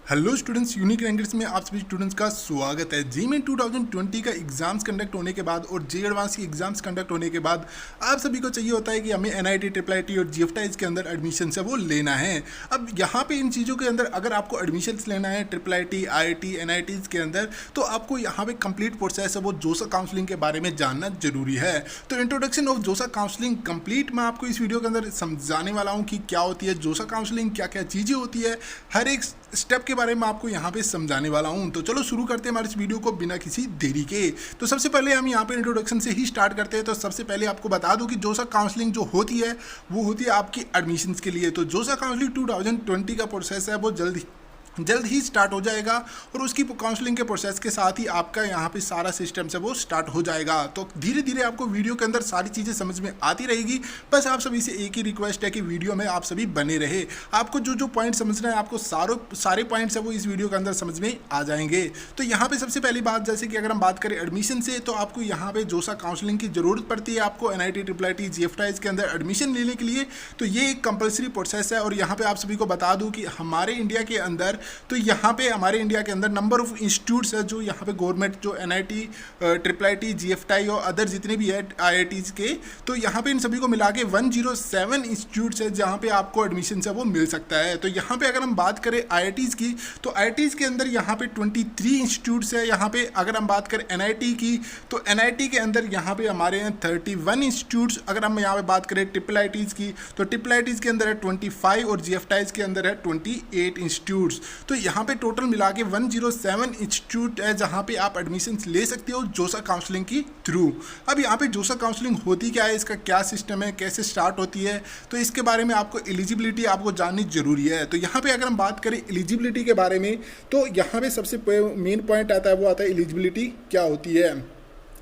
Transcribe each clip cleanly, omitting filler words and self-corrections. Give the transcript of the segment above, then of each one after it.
Hello students, unique rankers में आप सभी स्टूडेंट्स का स्वागत है। जी मेन 2020 का एग्जाम्स कंडक्ट होने के बाद और जे एडवांस की एग्जाम्स कंडक्ट होने के बाद आप सभी को चाहिए होता है कि हमें एनआईटी, ट्रिपल आईटी और जीएफटाइज के अंदर एडमिशन है वो लेना है। अब यहाँ पे इन चीज़ों के अंदर अगर आपको एडमिशन लेना है ट्रिपल आईटी, आईआईटी, एनआईटीज़ के अंदर, तो आपको यहाँ पे कंप्लीट प्रोसेस है वो जोसा काउंसलिंग के बारे में जानना जरूरी है। तो इंट्रोडक्शन ऑफ जोसा काउंसलिंग कंप्लीट मैं आपको इस वीडियो के अंदर समझाने वाला हूँ कि क्या होती है जोसा काउंसलिंग, क्या क्या चीज़ें होती है, हर एक स्टेप के बारे में आपको यहाँ पे समझाने वाला हूँ। तो चलो शुरू करते हैं हमारे इस वीडियो को बिना किसी देरी के। तो सबसे पहले हम यहाँ पे इंट्रोडक्शन से ही स्टार्ट करते हैं। तो सबसे पहले आपको बता दूँ कि जोसा काउंसलिंग जो होती है वो होती है आपकी एडमिशन्स के लिए। तो जोसा काउंसलिंग 2020 का प्रोसेस है वो जल्द ही स्टार्ट हो जाएगा और उसकी काउंसलिंग के प्रोसेस के साथ ही आपका यहाँ पे सारा सिस्टम से वो स्टार्ट हो जाएगा। तो धीरे धीरे आपको वीडियो के अंदर सारी चीज़ें समझ में आती रहेगी। बस आप सभी से एक ही रिक्वेस्ट है कि वीडियो में आप सभी बने रहे। आपको जो जो पॉइंट समझना है, आपको सारे पॉइंट्स है वो इस वीडियो के अंदर समझ में आ जाएंगे। तो यहाँ पर सबसे पहली बात, जैसे कि अगर हम बात करें एडमिशन से, तो आपको यहाँ पर जोसा काउंसलिंग की ज़रूरत पड़ती है। आपको एनआईटी, ट्रिपल आईटी, जीएफटाइज के अंदर एडमिशन लेने के लिए तो ये एक कंपलसरी प्रोसेस है। और यहाँ पर आप सभी को बता दूँ कि हमारे इंडिया के अंदर, तो यहाँ पे हमारे इंडिया के अंदर नंबर ऑफ इंस्टीट्यूट्स है जो यहाँ पे गवर्नमेंट, जो एनआईटी, ट्रिपल आईटी, जीएफटाई और अदर जितने भी है आईआईटीज़ के, तो यहाँ पे इन सभी को मिला के 107 इंस्टीट्यूट्स है जहाँ पे आपको एडमिशन है वो मिल सकता है। तो यहाँ पे अगर हम बात करें आईआईटीज़ की, तो आईआईटीज़ के अंदर यहाँ पे 23 इंस्टीट्यूट्स है। यहाँ पे अगर हम बात करें एनआईटी की, तो एनआईटी के अंदर यहाँ पे हमारे हैं 31 इंस्टीट्यूट्स। अगर हम यहाँ पे बात करें ट्रिपल आईटीज़ की, तो ट्रिपल आईटीज़ के अंदर है 25 और जीएफटाइज के अंदर है 28 इंस्टीट्यूट्स। तो यहाँ पे टोटल मिला के 107 इंस्टीट्यूट है जहाँ पे आप एडमिशन्स ले सकते हो जोसा काउंसलिंग की थ्रू। अब यहाँ पे जोसा काउंसलिंग होती क्या है, इसका क्या सिस्टम है, कैसे स्टार्ट होती है, तो इसके बारे में आपको एलिजिबिलिटी आपको जाननी जरूरी है। तो यहाँ पे अगर हम बात करें एलिजिबिलिटी के बारे में, तो यहाँ पे सबसे मेन पॉइंट आता है वो आता है एलिजिबिलिटी क्या होती है।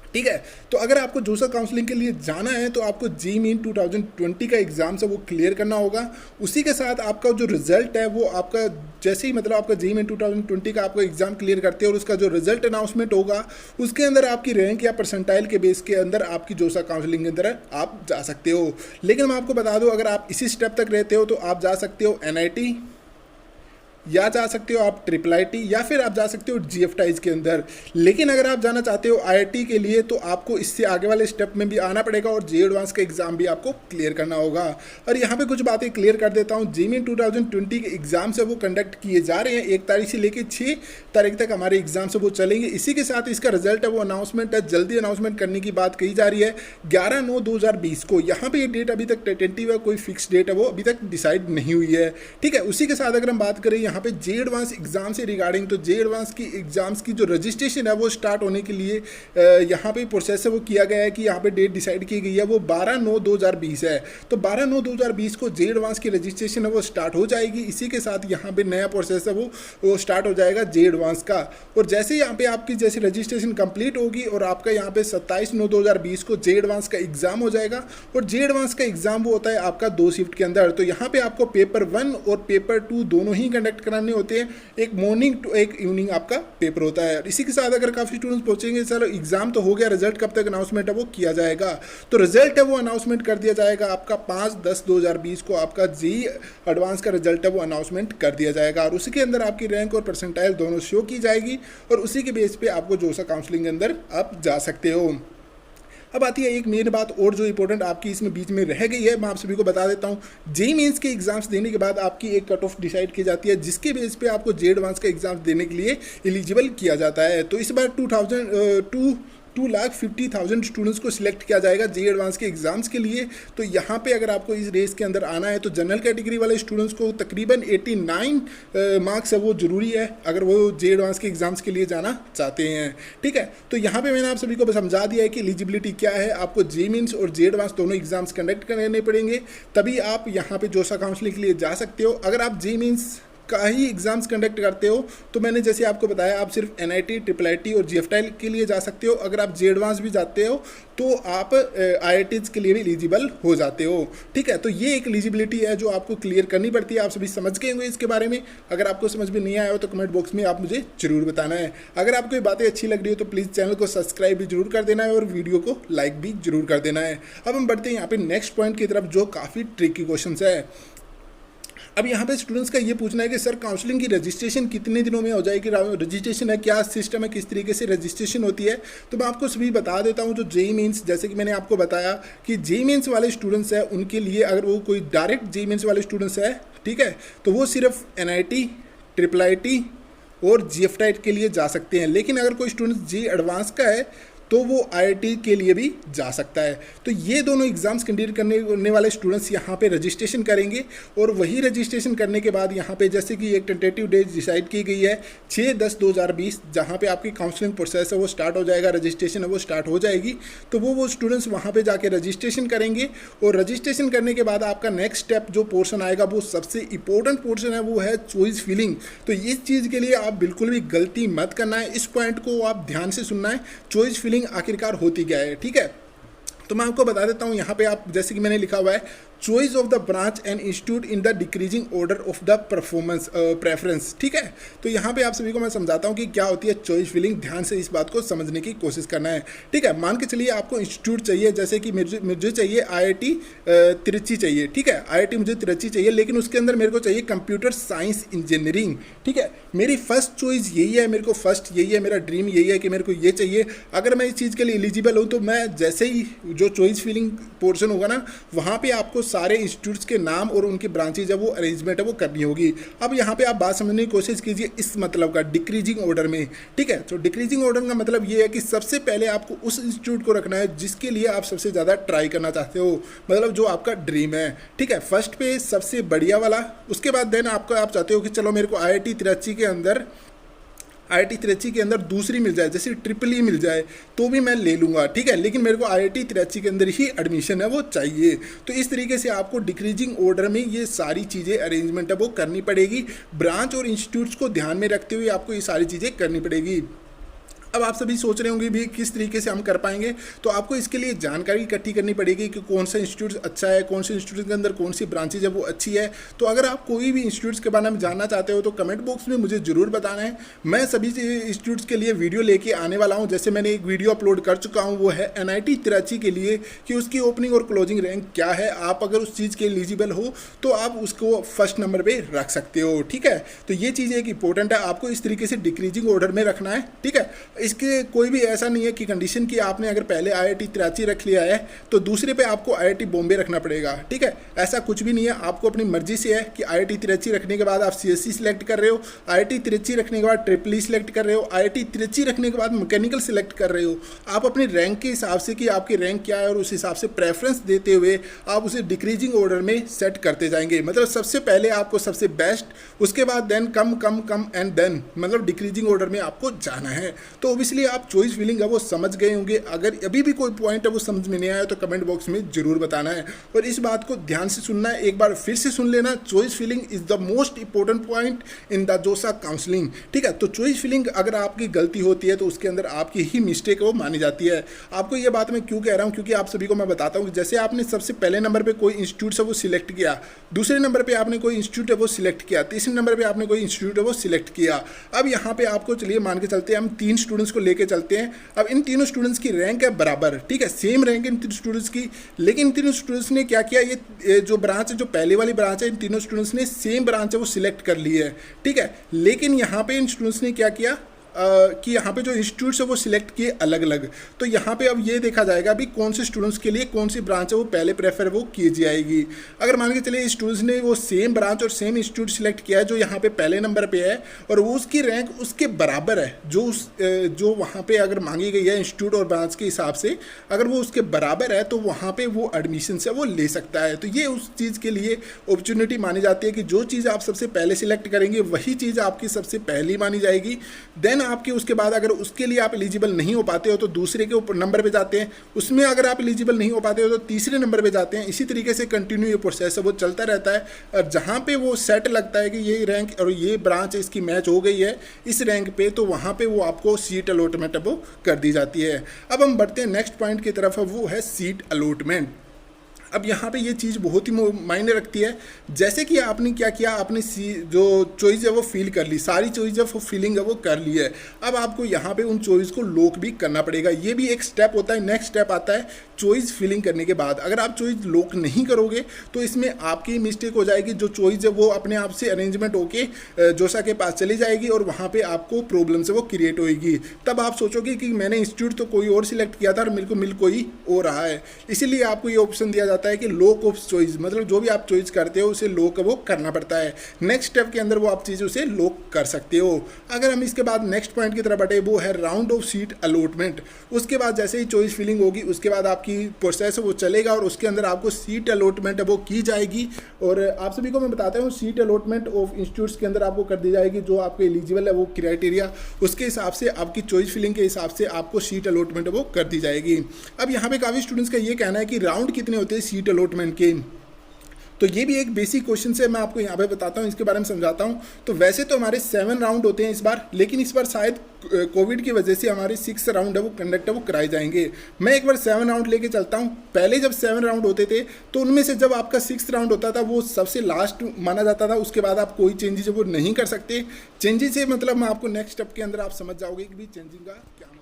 ठीक है, तो अगर आपको जोसा काउंसलिंग के लिए जाना है तो आपको जी मीन 2020 का एग्जाम है वो क्लियर करना होगा। उसी के साथ आपका जो रिजल्ट है वो आपका, जैसे ही मतलब आपका जी मीन 2020 का आपको एग्जाम क्लियर करते हैं और उसका जो रिजल्ट अनाउंसमेंट होगा उसके अंदर आपकी रैंक या परसेंटाइल के बेस के अंदर आपकी जोसा काउंसलिंग के अंदर आप जा सकते हो। लेकिन मैं आपको बता दूँ, अगर आप इसी स्टेप तक रहते हो तो आप जा सकते हो एनआईटी, या जा सकते हो आप ट्रिपल आईटी, या फिर आप जा सकते हो जीएफटाइज के अंदर। लेकिन अगर आप जाना चाहते हो आईआईटी के लिए तो आपको इससे आगे वाले स्टेप में भी आना पड़ेगा और जे एडवांस का एग्जाम भी आपको क्लियर करना होगा। और यहाँ पे कुछ बातें क्लियर कर देता हूँ। जी मीन 2020 के एग्जाम से वो कंडक्ट किए जा रहे हैं। 1 तारीख से लेकर 6 तारीख तक हमारे एग्जाम से वो चलेंगे। इसी के साथ इसका रिजल्ट है वो अनाउंसमेंट है, जल्दी अनाउंसमेंट करने की बात कही जा रही है 11/9/2020 को। यहाँ पे ये डेट अभी तक टेंटेटिव है, कोई फिक्स डेट है वो अभी तक डिसाइड नहीं हुई है। ठीक है, उसी के साथ अगर हम बात करें यहाँ पे जे एडवांस एग्जाम से रिगार्डिंग, तो जे एडवांस की एग्जाम्स की जो रजिस्ट्रेशन है वो स्टार्ट होने के लिए यहाँ पे प्रोसेस है वो किया गया है कि यहाँ पे डेट डिसाइड की गई है वो 12/9/2020 है। तो 12/9/2020 को जे एडवांस की रजिस्ट्रेशन है वो स्टार्ट हो जाएगी। इसी के साथ यहाँ पे नया प्रोसेस है वो स्टार्ट हो जाएगा जे एडवांस का। और जैसे ही यहाँ पे आपकी जैसे रजिस्ट्रेशन कंप्लीट होगी और आपका यहाँ पे 27/9/2020 को जे एडवांस का एग्जाम हो जाएगा। और जे एडवांस का एग्जाम वो होता है आपका 2 शिफ्ट के अंदर। तो यहाँ पे आपको पेपर 1 और पेपर 2 दोनों ही कंडक्ट कराने होते हैं। एक मॉर्निंग टू एक इवनिंग आपका पेपर होता है। इसी के साथ अगर काफ़ी स्टूडेंट्स पूछेंगे चलो एग्जाम तो हो गया, रिजल्ट कब तक अनाउंसमेंट है वो किया जाएगा, तो रिजल्ट है वो अनाउंसमेंट कर दिया जाएगा आपका 5/10/2020 को। आपका जी एडवांस का रिजल्ट है वो अनाउंसमेंट कर दिया जाएगा और उसी के अंदर आपकी रैंक और परसेंटाइल दोनों शो की जाएगी और उसी के बेस पे आपको जोसा काउंसलिंग के अंदर आप जा सकते हो। अब आती है एक मेन बात और जो इंपॉर्टेंट आपकी इसमें बीच में रह गई है, मैं आप सभी को बता देता हूँ। जे मेंस के एग्जाम्स देने के बाद आपकी एक कट ऑफ डिसाइड की जाती है जिसके बेस पे आपको जे एडवांस का एग्जाम देने के लिए एलिजिबल किया जाता है। तो इस बार 2,50,000 स्टूडेंट्स को सिलेक्ट किया जाएगा जे एडवांस के एग्जाम्स के लिए। तो यहाँ पे अगर आपको इस रेस के अंदर आना है तो जनरल कैटेगरी वाले स्टूडेंट्स को तकरीबन 89 मार्क्स है वो जरूरी है अगर वो जे एडवांस के एग्जाम्स के लिए जाना चाहते हैं। ठीक है, तो यहाँ पे मैंने आप सभी को समझा दिया है कि एलिजिबिलिटी क्या है। आपको जे मीन्स और जे एडवांस दोनों एग्जाम्स कंडक्ट करने पड़ेंगे, तभी आप यहाँ पे जोसा काउंसलिंग के लिए जा सकते हो। अगर आप जे मीन्स का ही एग्जाम्स कंडक्ट करते हो तो मैंने जैसे आपको बताया आप सिर्फ एनआईटी, ट्रिपल आईटी और जीएफटाइल के लिए जा सकते हो। अगर आप जे एडवांस भी जाते हो तो आप आईआईटीज़ के लिए भी एलिजिबल हो जाते हो। ठीक है, तो ये एक एलिजिबिलिटी है जो आपको क्लियर करनी पड़ती है। आप सभी समझ गए होंगे इसके बारे में। अगर आपको समझ में नहीं आया हो तो कमेंट बॉक्स में आप मुझे जरूर बताना है। अगर आपको ये बातें अच्छी लग रही हो तो प्लीज़ चैनल को सब्सक्राइब भी जरूर कर देना है और वीडियो को लाइक भी जरूर कर देना है। अब हम बढ़ते हैं यहाँ पे नेक्स्ट पॉइंट की तरफ जो काफ़ी ट्रिकी क्वेश्चन है। अब यहाँ पे स्टूडेंट्स का ये पूछना है कि सर काउंसलिंग की रजिस्ट्रेशन कितने दिनों में हो जाएगी, रजिस्ट्रेशन है क्या सिस्टम है, किस तरीके से रजिस्ट्रेशन होती है। तो मैं आपको सभी बता देता हूँ। जो जेईई मेंस, जैसे कि मैंने आपको बताया कि जेईई मेंस वाले स्टूडेंट्स हैं उनके लिए, अगर वो कोई डायरेक्ट जेईई मेंस वाले स्टूडेंट्स है, ठीक है, तो वो सिर्फ NIT, IIIT और GFTET के लिए जा सकते हैं। लेकिन अगर कोई स्टूडेंट जेईई एडवांस का है तो वो IIT के लिए भी जा सकता है। तो ये दोनों एग्जाम्स कंडक्ट करने वाले स्टूडेंट्स यहाँ पे रजिस्ट्रेशन करेंगे और वही रजिस्ट्रेशन करने के बाद यहाँ पे जैसे कि एक टेंटेटिव डेट डिसाइड की गई है 6/10/2020, जहाँ पे आपकी काउंसलिंग प्रोसेस है वो स्टार्ट हो जाएगा, रजिस्ट्रेशन है वो स्टार्ट हो जाएगी। तो वो स्टूडेंट्स वहाँ पर जाके रजिस्ट्रेशन करेंगे और रजिस्ट्रेशन करने के बाद आपका नेक्स्ट स्टेप जो पोर्शन आएगा वो सबसे इंपॉर्टेंट पोर्शन है, वो है चॉइस फिलिंग। तो इस चीज़ के लिए आप बिल्कुल भी गलती मत करना है, इस पॉइंट को आप ध्यान से सुनना है। चॉइस फिलिंग आखिरकार होती क्या है, ठीक है। तो मैं आपको बता देता हूं, यहाँ पे आप जैसे कि मैंने लिखा हुआ है choice of the branch and institute in the decreasing order of the performance preference, ठीक है। तो यहाँ पे आप सभी को मैं समझाता हूँ कि क्या होती है चॉइस फिलिंग। ध्यान से इस बात को समझने की कोशिश करना है, ठीक है। मान के चलिए आपको इंस्टीट्यूट चाहिए, जैसे कि मुझे चाहिए IIT तिरुचि चाहिए, ठीक है, IIT मुझे तिरुचि चाहिए, लेकिन उसके अंदर मेरे को चाहिए कंप्यूटर साइंस इंजीनियरिंग, ठीक है। मेरी फर्स्ट चॉइस यही है, मेरे को फर्स्ट यही है, मेरा ड्रीम यही है कि मेरे को ये चाहिए। अगर मैं इस चीज़ के लिए एलिजिबल हूँ तो मैं जैसे ही जो चॉइस फिलिंग पोर्शन होगा ना, वहाँ पे आपको सारे इंस्टीट्यूट्स के नाम और उनकी ब्रांचेज है वो अरेंजमेंट है वो करनी होगी। अब यहाँ पे आप बात समझने की कोशिश कीजिए इस मतलब का, डिक्रीजिंग ऑर्डर में, ठीक है। तो डिक्रीजिंग ऑर्डर का मतलब ये है कि सबसे पहले आपको उस इंस्टीट्यूट को रखना है जिसके लिए आप सबसे ज़्यादा ट्राई करना चाहते हो, मतलब जो आपका ड्रीम है, ठीक है। फर्स्ट पे सबसे बढ़िया वाला, उसके बाद देन आप चाहते हो कि चलो मेरे को IIT तिरुचि के अंदर दूसरी मिल जाए, जैसे EEE मिल जाए तो भी मैं ले लूँगा, ठीक है, लेकिन मेरे को IIT तिरुचि के अंदर ही एडमिशन है वो चाहिए। तो इस तरीके से आपको डिक्रीजिंग ऑर्डर में ये सारी चीज़ें अरेंजमेंट है वो करनी पड़ेगी। ब्रांच और इंस्टीट्यूट्स को ध्यान में रखते हुए आपको ये सारी चीज़ें करनी पड़ेगी। अब आप सभी सोच रहे होंगे भी किस तरीके से हम कर पाएंगे, तो आपको इसके लिए जानकारी इकट्ठी करनी पड़ेगी कि कौन सा इंस्टीट्यूट अच्छा है, कौन से इंस्टीट्यूट के अंदर कौन सी ब्रांचेज है वो अच्छी है। तो अगर आप कोई भी इंस्टीट्यूट्स के बारे में जानना चाहते हो तो कमेंट बॉक्स में मुझे ज़रूर बताना है। मैं सभी इंस्टीट्यूट्स के लिए वीडियो लेके आने वाला हूँ। जैसे मैंने एक वीडियो अपलोड कर चुका हूँ, वो है NIT तिरुचि के लिए कि उसकी ओपनिंग और क्लोजिंग रैंक क्या है। आप अगर उस चीज़ के एलिजिबल हो तो आप उसको फर्स्ट नंबर पर रख सकते हो, ठीक है। तो ये चीज़ एक इंपॉर्टेंट है, आपको इस तरीके से डिक्रीजिंग ऑर्डर में रखना है, ठीक है। इसके कोई भी ऐसा नहीं है कि कंडीशन की आपने अगर पहले IIT तिरुचि रख लिया है तो दूसरे पे आपको IIT बॉम्बे रखना पड़ेगा, ठीक है। ऐसा कुछ भी नहीं है, आपको अपनी मर्जी से है कि IIT तिरुचि रखने के बाद आप CSE सिलेक्ट कर रहे हो, IIT तिरुचि रखने के बाद EEE सिलेक्ट कर रहे हो, IIT तिरुचि रखने के बाद मैकेनिकल सिलेक्ट कर रहे हो। आप अपनी रैंक के हिसाब से कि आपकी रैंक क्या है और उस हिसाब से प्रेफरेंस देते हुए आप उसे डिक्रीजिंग ऑर्डर में सेट करते जाएंगे। मतलब सबसे पहले आपको सबसे बेस्ट, उसके बाद देन कम कम कम एंड देन, मतलब डिक्रीजिंग ऑर्डर में आपको जाना है। तो ऑब्वियसली आप चॉइस फिलिंग है वो समझ गए होंगे। अगर अभी भी कोई पॉइंट है वो समझ में नहीं आया तो कमेंट बॉक्स में जरूर बताना है और इस बात को ध्यान से सुनना है, एक बार फिर से सुन लेना। Choice filling is the most important point in the JoSAA counselling, ठीक है। तो चॉइस फिलिंग अगर आपकी गलती होती है तो उसके अंदर आपकी ही मिस्टेक वो मानी जाती है। आपको ये बात मैं क्यों कह रहा हूँ, क्योंकि आप सभी को मैं बताता हूँ, जैसे आपने सबसे पहले नंबर पर कोई इंस्टीट्यूट है वो सिलेक्ट किया, दूसरे नंबर पर आपने कोई इंस्टीट्यूट है वो सिलेक्ट किया, तीसरे नंबर पर आपने कोई इंस्टीट्यूट है वो सिलेक्ट किया। अब यहाँ पे आपको चलिए मान के चलते हैं, हम 3 स्टूडेंट्स को लेके चलते हैं। अब इन तीनों स्टूडेंट्स की रैंक है बराबर, ठीक है, सेम रैंक इन तीनों स्टूडेंट्स की, लेकिन इन तीनों स्टूडेंट्स ने क्या किया, ये जो ब्रांच है, जो पहले वाली ब्रांच है, इन तीनों स्टूडेंट्स ने सेम ब्रांच है वो सिलेक्ट कर ली है, ठीक है। लेकिन यहाँ पे इन स्टूडेंट्स ने क्या किया कि यहाँ पे जो इंस्टीट्यूट्स है वो सिलेक्ट किए अलग अलग। तो यहाँ पे अब ये देखा जाएगा भी कौन से स्टूडेंट्स के लिए कौन सी ब्रांच है वो पहले प्रेफर वो की जाएगी। अगर मान के चलिए स्टूडेंट्स ने वो सेम ब्रांच और सेम इंस्टीट्यूट सिलेक्ट किया है जो यहाँ पे पहले नंबर पे है और वो उसकी रैंक उसके बराबर है, जो वहाँ पे अगर मांगी गई है इंस्टीट्यूट और ब्रांच के हिसाब से, अगर वो उसके बराबर है तो वहाँ पे वो एडमिशन से वो ले सकता है। तो ये उस चीज़ के लिए अपॉर्चुनिटी मानी जाती है कि जो चीज़ आप सबसे पहले सिलेक्ट करेंगे वही चीज़ आपकी सबसे पहली मानी जाएगी। देन आपके उसके बाद अगर उसके लिए आप एलिजिबल नहीं हो पाते हो तो दूसरे के ऊपर नंबर पे जाते हैं, उसमें अगर आप एलिजिबल नहीं हो पाते हो तो तीसरे नंबर पे जाते हैं। इसी तरीके से कंटिन्यू ये प्रोसेस है वो चलता रहता है और जहाँ पे वो सेट लगता है कि ये रैंक और ये ब्रांच इसकी मैच हो गई है इस रैंक पे, तो वहाँ पे वो आपको सीट अलॉटमेंट वो कर दी जाती है। अब हम बढ़ते हैं नेक्स्ट पॉइंट की तरफ, वो है सीट अलॉटमेंट। अब यहाँ पे ये चीज़ बहुत ही मायने रखती है। जैसे कि आपने क्या किया, आपने जो चॉइस है वो फिल कर ली, सारी चॉइस है वो फिलिंग है वो कर ली है। अब आपको यहाँ पे उन चॉइस को लॉक भी करना पड़ेगा, ये भी एक स्टेप होता है। नेक्स्ट स्टेप आता है चॉइस फिलिंग करने के बाद। अगर आप चॉइस लॉक नहीं करोगे तो इसमें आपकी मिस्टेक हो जाएगी, जो चॉइस है वो अपने आप से अरेंजमेंट होके जोसा के पास चली जाएगी और वहाँ पे आपको प्रॉब्लम से वो क्रिएट होगी। तब आप सोचोगे कि मैंने इंस्टीट्यूट तो कोई और सिलेक्ट किया था और मेरे को मिल कोई और रहा है। इसीलिए आपको ये ऑप्शन दिया जाता है कि लॉक ऑफ चॉइस, मतलब जो भी आप चॉइस करते हो उसे लॉक वो करना पड़ता है। नेक्स्ट स्टेप के अंदर वो आप चीज़ उसे लॉक कर सकते हो। अगर हम इसके बाद नेक्स्ट पॉइंट की तरफ बढ़े, वो है राउंड ऑफ सीट अलॉटमेंट। उसके बाद जैसे ही चॉइस फिलिंग होगी उसके बाद आपकी प्रोसेस है वो चलेगा और उसके अंदर आपको सीट अलॉटमेंट है वो की जाएगी। और आप सभी को मैं बताता हूँ, सीट अलॉटमेंट ऑफ इंस्टीट्यूट्स के अंदर आपको कर दी जाएगी जो आपके एलिजिबल है वो क्राइटेरिया, उसके हिसाब से आपकी चॉइस फिलिंग के हिसाब से आपको सीट अलॉटमेंट वो कर दी जाएगी। अब यहाँ पे काफ़ी स्टूडेंट्स का ये कहना है कि राउंड कितने होते हैं सीट अलॉटमेंट के, तो ये भी एक बेसिक क्वेश्चन से मैं आपको यहाँ पे बताता हूँ, इसके बारे में समझाता हूँ। तो वैसे तो हमारे 7 राउंड होते हैं इस बार, लेकिन इस बार शायद कोविड की वजह से हमारे 6 राउंड है वो कंडक्ट है वो कराए जाएंगे। मैं एक बार 7 राउंड लेके चलता हूँ। पहले जब 7 राउंड होते थे तो उनमें से जब आपका 6 राउंड होता था वो सबसे लास्ट माना जाता था, उसके बाद आप कोई चेंजेस वो नहीं कर सकते। चेंजेस से मतलब मैं आपको नेक्स्ट स्टेप के अंदर आप समझ जाओगे कि भी चेंजिंग का क्या।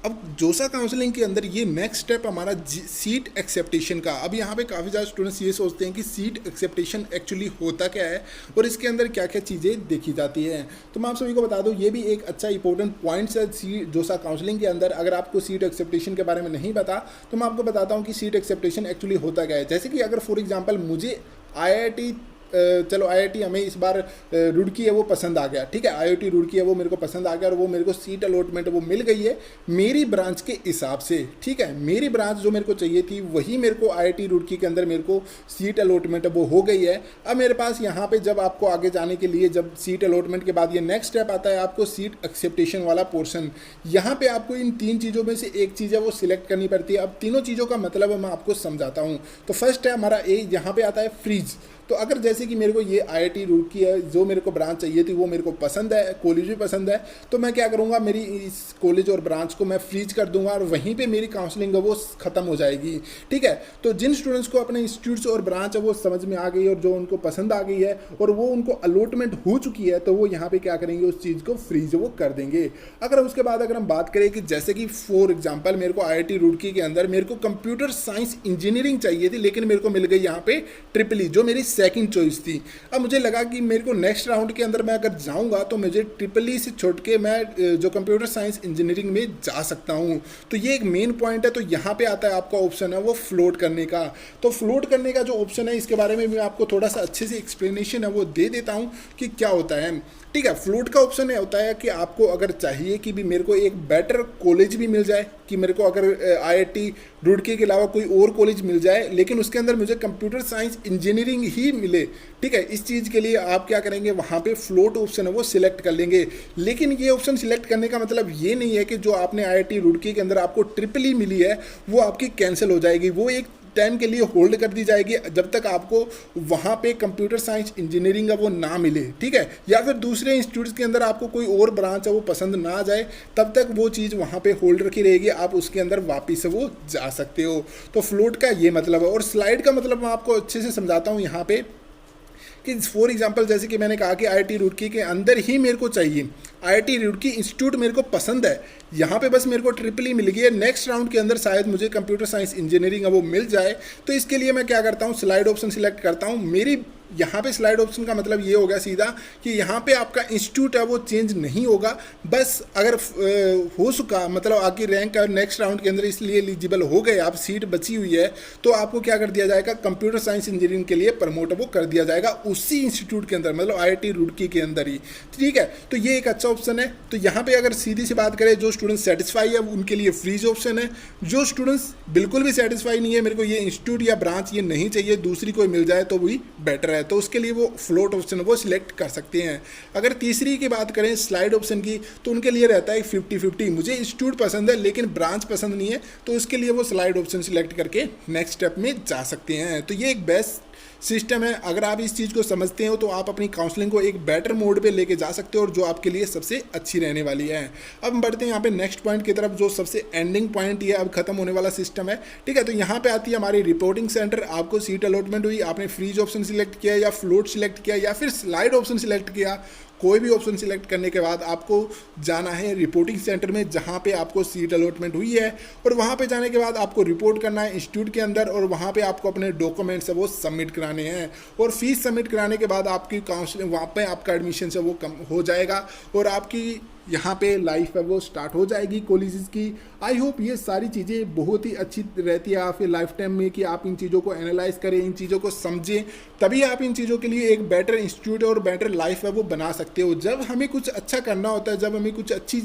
अब जोसा काउंसलिंग के अंदर ये नेक्स्ट स्टेप हमारा सीट एक्सेप्टेशन का। अब यहाँ पे काफ़ी ज़्यादा स्टूडेंट्स ये सोचते हैं कि सीट एक्सेप्टेशन एक्चुअली होता क्या है और इसके अंदर क्या क्या चीज़ें देखी जाती हैं। तो मैं आप सभी को बता दूँ, ये भी एक अच्छा इंपॉर्टेंट पॉइंट्स है जोसा काउंसलिंग के अंदर। अगर आपको सीट एक्सेप्टेशन के बारे में नहीं पता तो मैं आपको बताता हूँ कि सीट एक्सेप्टेशन एक्चुअली होता क्या है। जैसे कि अगर फॉर एग्जाम्पल मुझे IIT चलो IIT हमें इस बार रुड़की है वो पसंद आ गया, ठीक है, IIT रुड़की है वो मेरे को पसंद आ गया और वो मेरे को सीट अलॉटमेंट वो मिल गई है मेरी ब्रांच के हिसाब से, ठीक है। मेरी ब्रांच जो मेरे को चाहिए थी वही मेरे को IIT रुड़की के अंदर मेरे को सीट अलॉटमेंट वो हो गई है। अब मेरे पास यहाँ पे जब आपको आगे जाने के लिए जब सीट अलॉटमेंट के बाद ये नेक्स्ट स्टेप आता है आपको सीट एक्सेप्टेशन वाला पोर्शन। यहाँ पे आपको इन 3 चीज़ों में से एक चीज़ है वो सिलेक्ट करनी पड़ती है। अब तीनों चीज़ों का मतलब मैं आपको समझाता हूँ। तो फर्स्ट है हमारा यहाँ पे आता है फ्रीज। तो अगर जैसे कि मेरे को ये IIT रुड़की है जो मेरे को ब्रांच चाहिए थी वो मेरे को पसंद है, कॉलेज भी पसंद है, तो मैं क्या करूँगा, मेरी इस कॉलेज और ब्रांच को मैं फ्रीज कर दूंगा और वहीं पे मेरी काउंसलिंग है वो ख़त्म हो जाएगी, ठीक है। तो जिन स्टूडेंट्स को अपने इंस्टीट्यूट्स और ब्रांच है वो समझ में आ गई और जो उनको पसंद आ गई है और वो उनको अलॉटमेंट हो चुकी है तो वो यहाँ पर क्या करेंगे, उस चीज़ को फ्रीज वो कर देंगे। अगर उसके बाद अगर हम बात करें कि जैसे कि फॉर एग्जाम्पल मेरे को IIT रुड़की के अंदर मेरे को कंप्यूटर साइंस इंजीनियरिंग चाहिए थी, लेकिन मेरे को मिल गई यहाँ पे ट्रिपल ई जो मेरी सेकंड चॉइस थी। अब मुझे लगा कि मेरे को नेक्स्ट राउंड के अंदर मैं अगर जाऊंगा तो मुझे ट्रिपल ई से छोड़ के मैं जो कंप्यूटर साइंस इंजीनियरिंग में जा सकता हूं। तो ये एक मेन पॉइंट है। तो यहाँ पे आता है आपका ऑप्शन है वो फ्लोट करने का। तो फ्लोट करने का जो ऑप्शन है इसके बारे में मैं आपको थोड़ा सा अच्छे से एक्सप्लेनेशन है वो दे देता हूँ कि क्या होता है, ठीक है। फ्लोट का ऑप्शन ये होता है कि आपको अगर चाहिए कि भी मेरे को एक बेटर कॉलेज भी मिल जाए, कि मेरे को अगर IIT रुड़की के अलावा कोई और कॉलेज मिल जाए लेकिन उसके अंदर मुझे कंप्यूटर साइंस इंजीनियरिंग ही मिले, ठीक है। इस चीज़ के लिए आप क्या करेंगे, वहाँ पे फ्लोट ऑप्शन है वो सिलेक्ट कर लेंगे। लेकिन ये ऑप्शन सिलेक्ट करने का मतलब ये नहीं है कि जो आपने IIT रुड़की के अंदर आपको ट्रिपल ई मिली है वो आपकी कैंसिल हो जाएगी। वो एक टाइम के लिए होल्ड कर दी जाएगी जब तक आपको वहाँ पे कंप्यूटर साइंस इंजीनियरिंग का वो ना मिले, ठीक है, या फिर दूसरे इंस्टीट्यूट्स के अंदर आपको कोई और ब्रांच है वो पसंद ना आ जाए, तब तक वो चीज़ वहाँ पे होल्ड रखी रहेगी, आप उसके अंदर वापस से वो जा सकते हो। तो फ्लोट का ये मतलब है। और स्लाइड का मतलब मैं आपको अच्छे से समझाता हूँ यहाँ पे कि फॉर एग्जांपल जैसे कि मैंने कहा कि IIT रुड़की के अंदर ही मेरे को चाहिए, IIT रुड़की इंस्टीट्यूट मेरे को पसंद है, यहाँ पे बस मेरे को ट्रिपल ई मिल गई है, नेक्स्ट राउंड के अंदर शायद मुझे कंप्यूटर साइंस इंजीनियरिंग वो मिल जाए। तो इसके लिए मैं क्या करता हूँ, स्लाइड ऑप्शन सिलेक्ट करता हूँ। मेरी यहाँ पे स्लाइड ऑप्शन का मतलब ये होगा सीधा कि यहाँ पे आपका इंस्टीट्यूट है वो चेंज नहीं होगा, बस अगर हो चुका मतलब आपकी रैंक नेक्स्ट राउंड के अंदर इसलिए एलिजिबल हो गए, आप सीट बची हुई है, तो आपको क्या कर दिया जाएगा, कंप्यूटर साइंस इंजीनियरिंग के लिए प्रमोट वो कर दिया जाएगा उसी इंस्टीट्यूट के अंदर, मतलब IIT रुड़की के अंदर ही, ठीक है। तो ये एक अच्छा ऑप्शन है। तो यहाँ पे अगर सीधी सी बात करें, जो स्टूडेंट सेटिस्फाई है उनके लिए फ्रीज ऑप्शन है। जो स्टूडेंट्स बिल्कुल भी सेटिस्फाई नहीं है, मेरे को ये इंस्टीट्यूट या ब्रांच ये नहीं चाहिए, दूसरी कोई मिल जाए तो वही बेटर है, तो उसके लिए वो फ्लोट ऑप्शन वो सिलेक्ट कर सकते हैं। अगर तीसरी की बात करें स्लाइड ऑप्शन की, तो उनके लिए रहता है 50-50, मुझे इंस्टीट्यूट पसंद है लेकिन ब्रांच पसंद नहीं है, तो उसके लिए वो स्लाइड ऑप्शन सिलेक्ट करके नेक्स्ट स्टेप में जा सकते हैं। तो ये एक बेस्ट सिस्टम है। अगर आप इस चीज़ को समझते हो तो आप अपनी काउंसलिंग को एक बेटर मोड पे लेके जा सकते हो और जो आपके लिए सबसे अच्छी रहने वाली है। अब हम बढ़ते हैं यहाँ पे नेक्स्ट पॉइंट की तरफ, जो सबसे एंडिंग पॉइंट ये अब खत्म होने वाला सिस्टम है। ठीक है, तो यहाँ पे आती है हमारी रिपोर्टिंग सेंटर। आपको सीट अलॉटमेंट हुई, आपने फ्रीज ऑप्शन सिलेक्ट किया या फ्लोट सिलेक्ट किया या फिर स्लाइड ऑप्शन सिलेक्ट किया, कोई भी ऑप्शन सिलेक्ट करने के बाद आपको जाना है रिपोर्टिंग सेंटर में जहाँ पे आपको सीट अलॉटमेंट हुई है, और वहाँ पे जाने के बाद आपको रिपोर्ट करना है इंस्टीट्यूट के अंदर, और वहाँ पे आपको अपने डॉक्यूमेंट्स है वो सबमिट कराने हैं। और फीस सबमिट कराने के बाद आपकी काउंसलिंग, वहाँ पे आपका एडमिशन है वो कम हो जाएगा और आपकी यहाँ पे लाइफ है वो स्टार्ट हो जाएगी कॉलेजेस की। आई होप ये सारी चीज़ें बहुत ही अच्छी रहती है आपके लाइफ टाइम में कि आप इन चीज़ों को एनालाइज करें, इन चीज़ों को समझें, तभी आप इन चीज़ों के लिए एक बेटर इंस्टीट्यूट और बेटर लाइफ है वो बना सकते हो। जब हमें कुछ अच्छा करना होता है, जब हमें कुछ अच्छी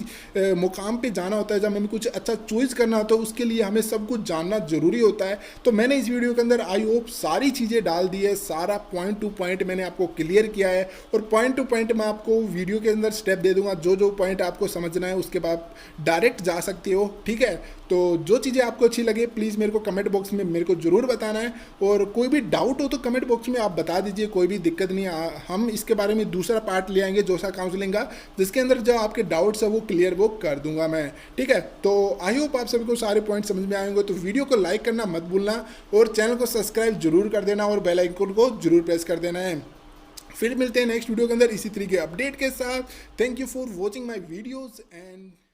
मुकाम पे जाना होता है, जब हमें कुछ अच्छा चॉइस करना होता है, उसके लिए हमें सब कुछ जानना जरूरी होता है। तो मैंने इस वीडियो के अंदर आई होप सारी चीज़ें डाल दी है, सारा पॉइंट टू पॉइंट मैंने आपको क्लियर किया है, और पॉइंट टू पॉइंट मैं आपको वीडियो के अंदर स्टेप दे दूंगा, जो जो पॉइंट आपको समझना है उसके बाद डायरेक्ट जा सकते हो। ठीक है, तो जो चीज़ें आपको अच्छी लगे प्लीज़ मेरे को कमेंट बॉक्स में मेरे को ज़रूर बताना है, और कोई भी डाउट हो तो कमेंट बॉक्स में आप बता दीजिए, कोई भी दिक्कत नहीं है। हम इसके बारे में दूसरा पार्ट ले आएंगे जोसा काउंसलिंग का, जिसके अंदर जो आपके डाउट्स है वो क्लियर वो कर दूंगा मैं। ठीक है, तो आई होप आप सभी को सारे पॉइंट समझ में आएंगे। तो वीडियो को लाइक करना मत भूलना और चैनल को सब्सक्राइब जरूर कर देना और बेल आइकन को जरूर प्रेस कर देना है। फिर मिलते हैं नेक्स्ट वीडियो के अंदर इसी तरीके अपडेट के साथ। Thank you for watching my videos and